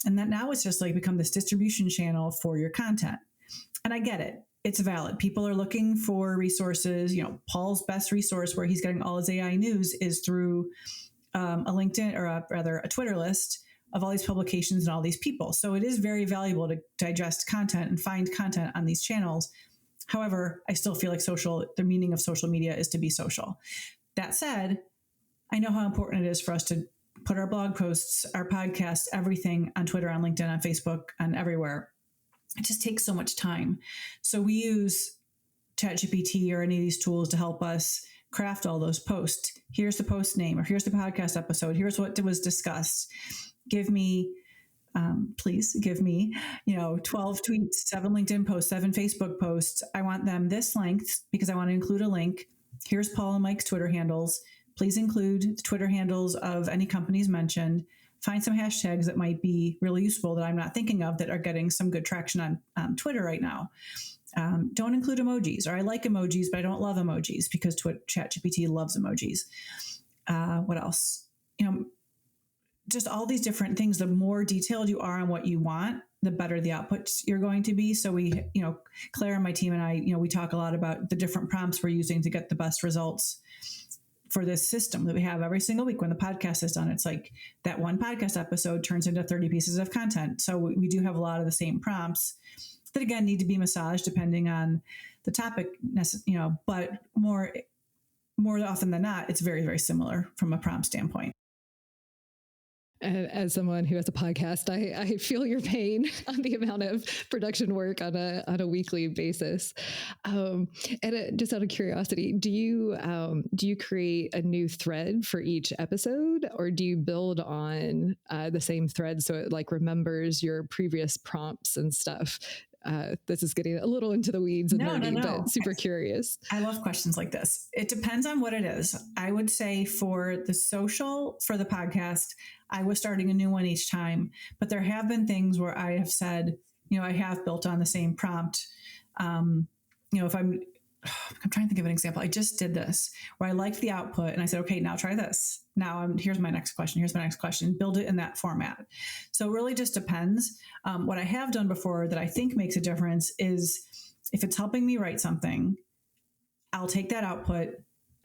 And that now it's just like become this distribution channel for your content. And I get it. It's valid. People are looking for resources. Paul's best resource where he's getting all his AI news is through a LinkedIn or a Twitter list of all these publications and all these people. So it is very valuable to digest content and find content on these channels. However, I still feel like the meaning of social media is to be social. That said, I know how important it is for us to put our blog posts, our podcasts, everything on Twitter, on LinkedIn, on Facebook, on everywhere. It just takes so much time. So we use ChatGPT or any of these tools to help us craft all those posts. Here's the post name, or here's the podcast episode. Here's what was discussed. Please give me, 12 tweets, 7 LinkedIn posts, 7 Facebook posts. I want them this length because I want to include a link. Here's Paul and Mike's Twitter handles. Please include the Twitter handles of any companies mentioned. Find some hashtags that might be really useful that I'm not thinking of that are getting some good traction on Twitter right now. Don't include emojis, or I like emojis, but I don't love emojis because ChatGPT loves emojis. What else? Just all these different things. The more detailed you are on what you want, the better the outputs you're going to be. So we, Claire and my team and I, we talk a lot about the different prompts we're using to get the best results for this system that we have every single week. When the podcast is done, it's like that one podcast episode turns into 30 pieces of content. So we do have a lot of the same prompts that again need to be massaged depending on the topic, but more often than not, it's very, very similar from a prompt standpoint. And as someone who has a podcast, I feel your pain on the amount of production work on a weekly basis. And just out of curiosity, do you create a new thread for each episode, or do you build on the same thread so it like remembers your previous prompts and stuff? This is getting a little into the weeds and nerdy, but super curious. I love questions like this. It depends on what it is. I would say for the podcast, I was starting a new one each time, but there have been things where I have said, I have built on the same prompt. If I'm trying to think of an example. I just did this where I liked the output and I said, okay, now try this. Now here's my next question. Here's my next question. Build it in that format. So it really just depends. What I have done before that I think makes a difference is if it's helping me write something, I'll take that output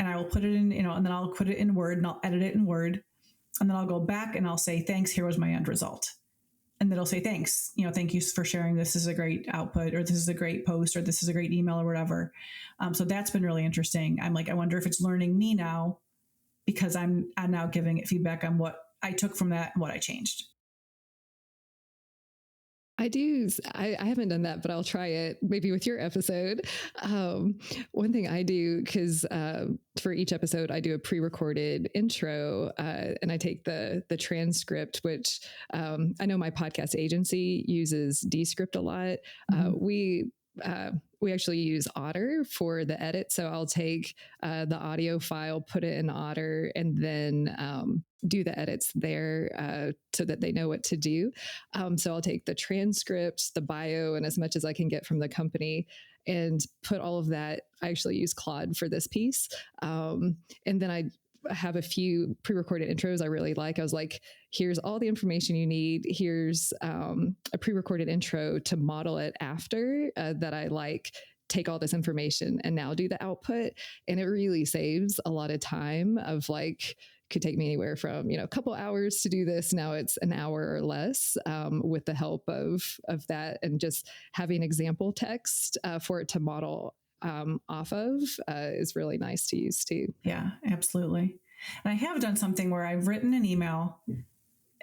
and I will put it in, and then I'll put it in Word and I'll edit it in Word. And then I'll go back and I'll say, thanks, here was my end result. And then it'll say, thanks, thank you for sharing. This is a great output, or this is a great post, or this is a great email or whatever. So that's been really interesting. I'm like, I wonder if it's learning me now because I'm now giving it feedback on what I took from that and what I changed. I do. I haven't done that, but I'll try it maybe with your episode. One thing I do, because for each episode, I do a pre-recorded intro and I take the transcript, which I know my podcast agency uses Descript a lot. We actually use Otter for the edit. So I'll take the audio file, put it in Otter, and then do the edits there so that they know what to do. So I'll take the transcripts, the bio, and as much as I can get from the company and put all of that. I actually use Claude for this piece. And then I have a few pre-recorded intros I really like. I was like, here's all the information you need. Here's a pre-recorded intro to model it after that I like. Take all this information and now do the output. And it really saves a lot of time of like, could take me anywhere from, a couple hours to do this. Now it's an hour or less with the help of that and just having example text for it to model off of is really nice to use too. Yeah, absolutely. And I have done something where I've written an email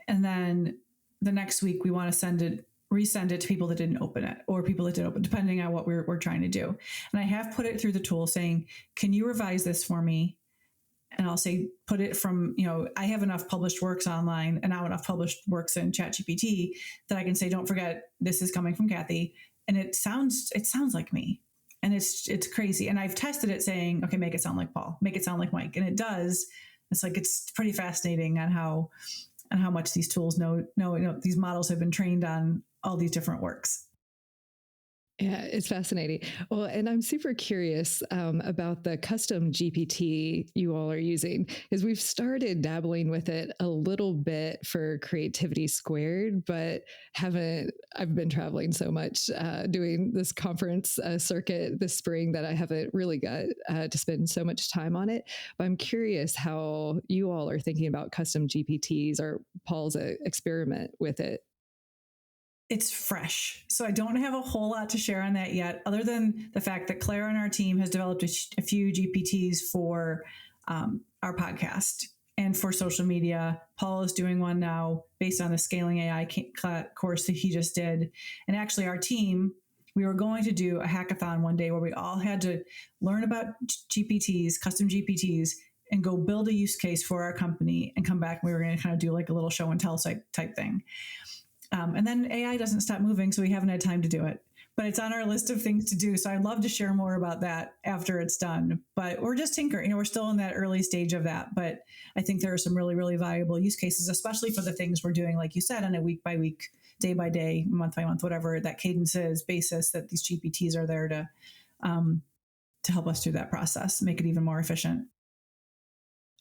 and then the next week we want to resend it to people that didn't open it or people that did open, depending on what we're trying to do. And I have put it through the tool saying, can you revise this for me? And I'll say, put it from, I have enough published works online and now enough published works in ChatGPT that I can say, don't forget, this is coming from Cathy. And it sounds like me. And it's crazy. And I've tested it saying, okay, make it sound like Paul, make it sound like Mike. And it does. It's pretty fascinating on how much these tools know, these models have been trained on all these different works. Yeah, it's fascinating. Well, and I'm super curious about the custom GPT you all are using, because we've started dabbling with it a little bit for Creativity Squared, but I've been traveling so much doing this conference circuit this spring that I haven't really got to spend so much time on it. But I'm curious how you all are thinking about custom GPTs or Paul's experiment with it. It's fresh. So I don't have a whole lot to share on that yet, other than the fact that Claire on our team has developed a few GPTs for our podcast and for social media. Paul is doing one now based on the Scaling AI course that he just did. And actually our team, we were going to do a hackathon one day where we all had to learn about GPTs, custom GPTs, and go build a use case for our company and come back. And we were going to kind of do like a little show and tell type thing. And then AI doesn't stop moving, so we haven't had time to do it. But it's on our list of things to do. So I'd love to share more about that after it's done. But we're just tinkering. We're still in that early stage of that. But I think there are some really, really valuable use cases, especially for the things we're doing, like you said, on a week by week, day by day, month by month, whatever that cadence is, basis, that these GPTs are there to help us through that process, make it even more efficient.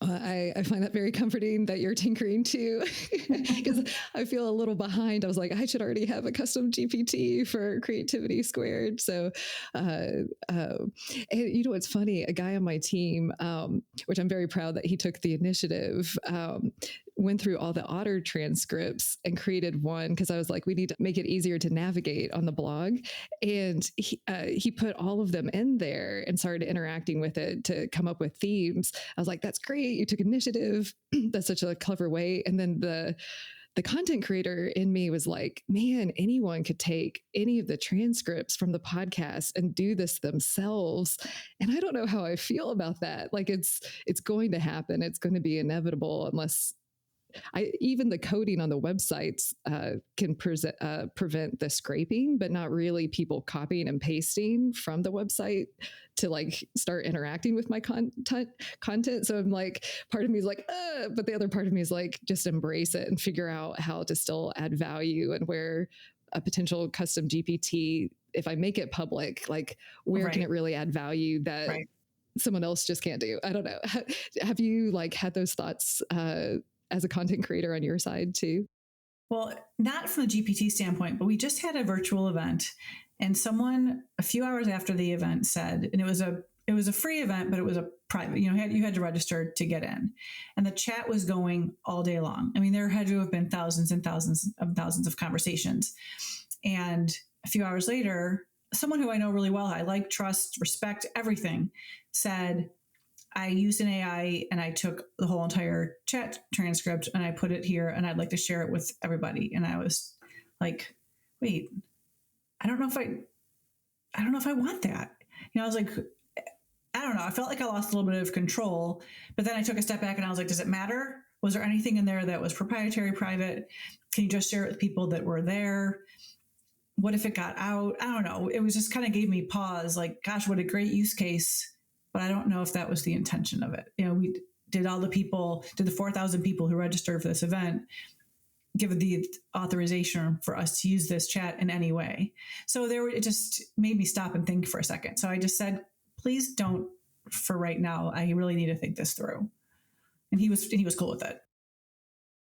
I find that very comforting that you're tinkering too, because I feel a little behind. I was like, I should already have a custom GPT for Creativity Squared. So, and it's funny, a guy on my team, which I'm very proud that he took the initiative, went through all the Otter transcripts and created one, because I was like, we need to make it easier to navigate on the blog. And he put all of them in there and started interacting with it to come up with themes. I was like, that's great. You took initiative. That's such a clever way. And then the content creator in me was like, man, anyone could take any of the transcripts from the podcast and do this themselves. And I don't know how I feel about that. Like it's going to happen. It's going to be inevitable unless even the coding on the websites can prevent the scraping, but not really people copying and pasting from the website to like start interacting with my content. So I'm like, part of me is like, but the other part of me is like, just embrace it and figure out how to still add value, and where a potential custom GPT, if I make it public, like where can it really add value that someone else just can't do? I don't know. Have you like had those thoughts as a content creator on your side too? Well, not from the GPT standpoint, but we just had a virtual event, and someone a few hours after the event said, and it was a free event, but it was a private, you had to register to get in, and the chat was going all day long. I mean, there had to have been thousands and thousands of conversations. And a few hours later, someone who I know really well, I like, trust, respect, everything, said, I used an AI and I took the whole entire chat transcript and I put it here and I'd like to share it with everybody. And I was like, wait, I don't know if I want that. I was like, I don't know. I felt like I lost a little bit of control, but then I took a step back and I was like, does it matter? Was there anything in there that was proprietary, private? Can you just share it with people that were there? What if it got out? I don't know. It was just kind of gave me pause, like, gosh, what a great use case. But I don't know if that was the intention of it. We did the 4,000 people who registered for this event give the authorization for us to use this chat in any way. So it just made me stop and think for a second. So I just said, please don't for right now. I really need to think this through. And he was cool with it.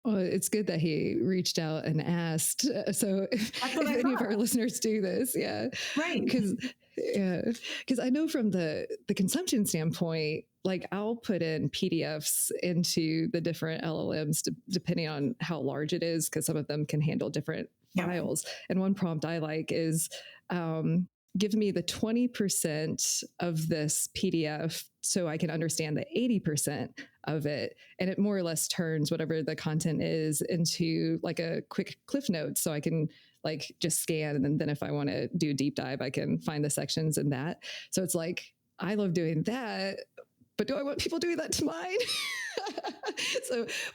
Well, it's good that he reached out and asked. So if any of our listeners do this, yeah. Right. Because I know from the consumption standpoint, like I'll put in PDFs into the different LLMs depending on how large it is, because some of them can handle different files. And one prompt I like is, give me the 20% of this PDF so I can understand the 80% of it. And it more or less turns whatever the content is into like a quick cliff note. So I can like just scan. And then if I want to do a deep dive, I can find the sections in that. So it's like, I love doing that, but do I want people doing that to mine?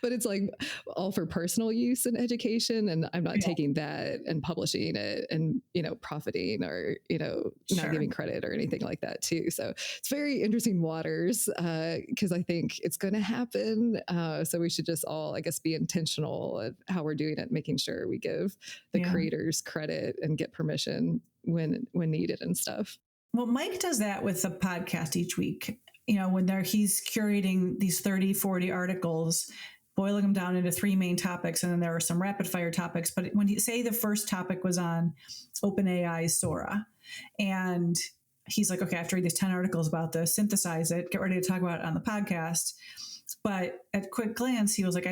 But it's like all for personal use and education. And I'm not taking that and publishing it and, profiting or, not giving credit or anything like that too. So it's very interesting waters because I think it's going to happen. So we should just all, I guess, be intentional at how we're doing it, making sure we give the creators credit and get permission when needed and stuff. Well, Mike does that with the podcast each week. When he's curating these 30, 40 articles, boiling them down into 3 main topics, and then there are some rapid fire topics. But when the first topic was on OpenAI's Sora, and he's like, okay, I have to read these 10 articles about this, synthesize it, get ready to talk about it on the podcast. But at quick glance, he was like,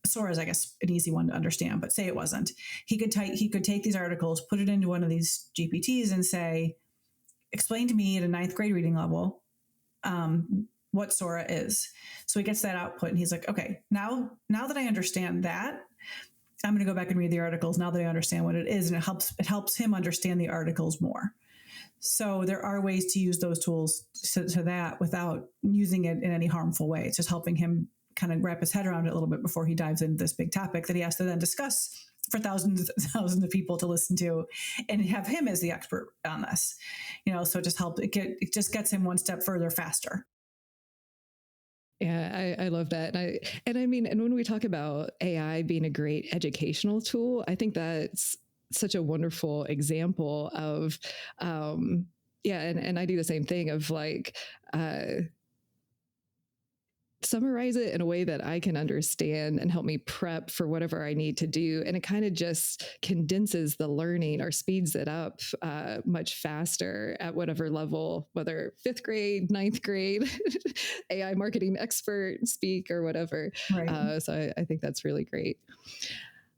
Sora is, I guess, an easy one to understand, but say it wasn't. He could take these articles, put it into one of these GPTs and say, explain to me at a 9th grade reading level what Sora is. So he gets that output and he's like, okay, now that I understand that, I'm going to go back and read the articles now that I understand what it is. And it helps him understand the articles more. So there are ways to use those tools to that without using it in any harmful way. It's just helping him kind of wrap his head around it a little bit before he dives into this big topic that he has to then discuss for thousands of people to listen to and have him as the expert on this, so it just helps. It just gets him one step further faster. Yeah, I love that. And when we talk about AI being a great educational tool, I think that's such a wonderful example of, and I do the same thing of like, summarize it in a way that I can understand and help me prep for whatever I need to do. And it kind of just condenses the learning or speeds it up much faster at whatever level, whether 5th grade, 9th grade, AI marketing expert speak or whatever. Right. So I think that's really great.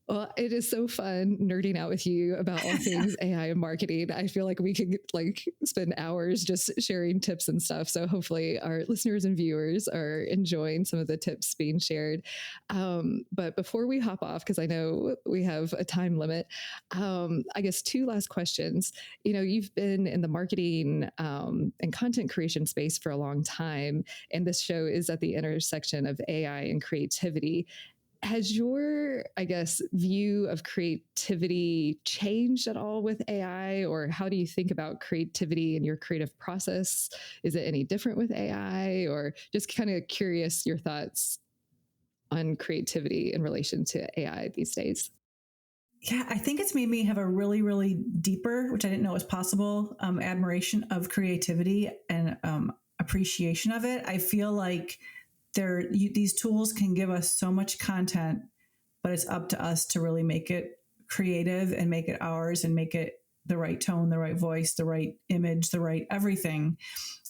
Well, it is so fun nerding out with you about all things AI and marketing. I feel like we could spend hours just sharing tips and stuff. So hopefully our listeners and viewers are enjoying some of the tips being shared. But before we hop off, because I know we have a time limit, I guess 2 last questions. You've been in the marketing and content creation space for a long time, and this show is at the intersection of AI and creativity. Has your, I guess, view of creativity changed at all with AI, or how do you think about creativity in your creative process? Is it any different with AI, or just kind of curious your thoughts on creativity in relation to AI these days? Yeah, I think it's made me have a really, really deeper, which I didn't know was possible, admiration of creativity and appreciation of it. I feel like these tools can give us so much content, but it's up to us to really make it creative and make it ours and make it the right tone, the right voice, the right image, the right everything.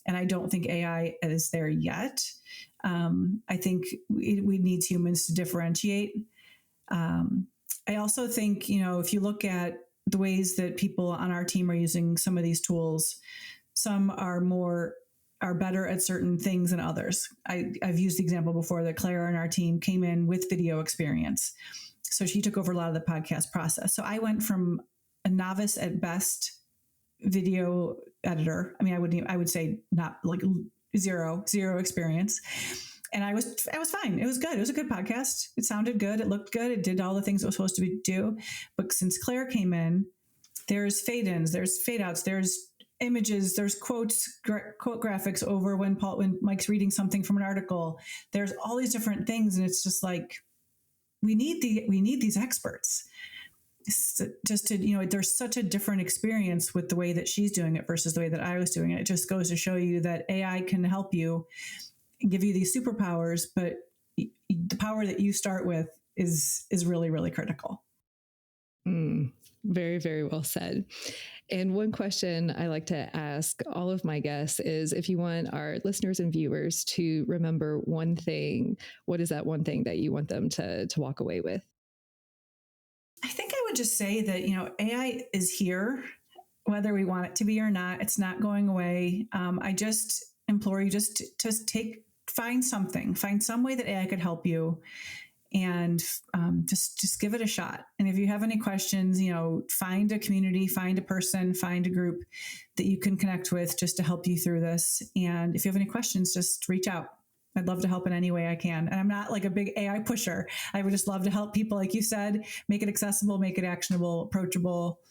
And I don't think AI is there yet. I think we need humans to differentiate. I also think, if you look at the ways that people on our team are using some of these tools, some are better at certain things than others. I've used the example before that Clara and our team came in with video experience. So she took over a lot of the podcast process. So I went from a novice at best video editor. I mean, I would say not like zero experience. And I was fine. It was good. It was a good podcast. It sounded good. It looked good. It did all the things it was supposed to do. But since Claire came in, there's fade ins, there's fade outs, there's images, there's quote graphics over when Mike's reading something from an article. There's all these different things. And it's just like, we need these experts. Just to, there's such a different experience with the way that she's doing it versus the way that I was doing it. It just goes to show you that AI can help you and give you these superpowers, but the power that you start with is really, really critical. Very, very well said. And one question I like to ask all of my guests is, if you want our listeners and viewers to remember one thing, what is that one thing that you want them to walk away with? I think I would just say that, AI is here, whether we want it to be or not. It's not going away. I just implore you just to find some way that AI could help you, and just give it a shot. And if you have any questions, find a community, find a person, find a group that you can connect with just to help you through this. And if you have any questions, just reach out. I'd love to help in any way I can. And I'm not like a big AI pusher. I would just love to help people, like you said, make it accessible, make it actionable, approachable,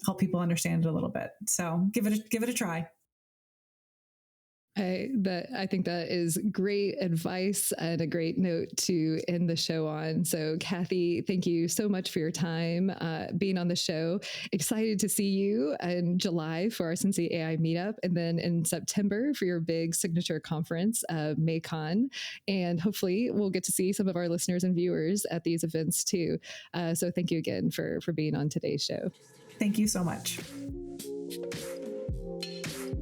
help people understand it a little bit. So give it a try. I think that is great advice and a great note to end the show on. So Cathy, thank you so much for your time being on the show. Excited to see you in July for our Cincy AI meetup, and then in September for your big signature conference, MAICON. And hopefully we'll get to see some of our listeners and viewers at these events too. So thank you again for being on today's show. Thank you so much.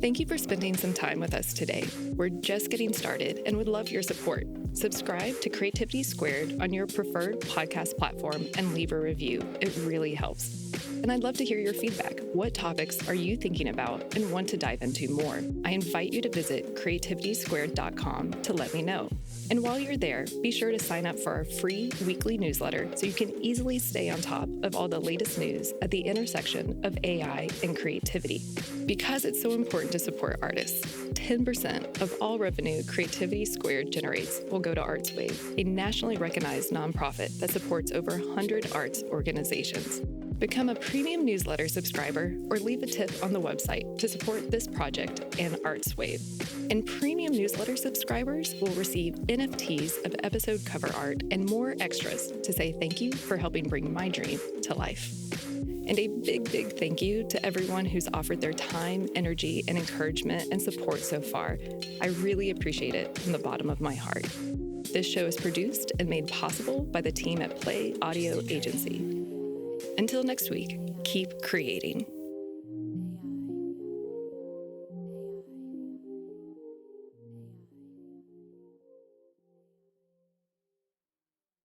Thank you for spending some time with us today. We're just getting started and would love your support. Subscribe to Creativity Squared on your preferred podcast platform and leave a review. It really helps. And I'd love to hear your feedback. What topics are you thinking about and want to dive into more? I invite you to visit creativitysquared.com to let me know. And while you're there, be sure to sign up for our free weekly newsletter so you can easily stay on top of all the latest news at the intersection of AI and creativity. Because it's so important to support artists, 10% of all revenue Creativity Squared generates will go to ArtsWave, a nationally recognized nonprofit that supports over 100 arts organizations. Become a premium newsletter subscriber or leave a tip on the website to support this project and ArtsWave. And premium newsletter subscribers will receive NFTs of episode cover art and more extras to say thank you for helping bring my dream to life. And a big, big thank you to everyone who's offered their time, energy, and encouragement and support so far. I really appreciate it from the bottom of my heart. This show is produced and made possible by the team at Play Audio Agency. Until next week, keep creating.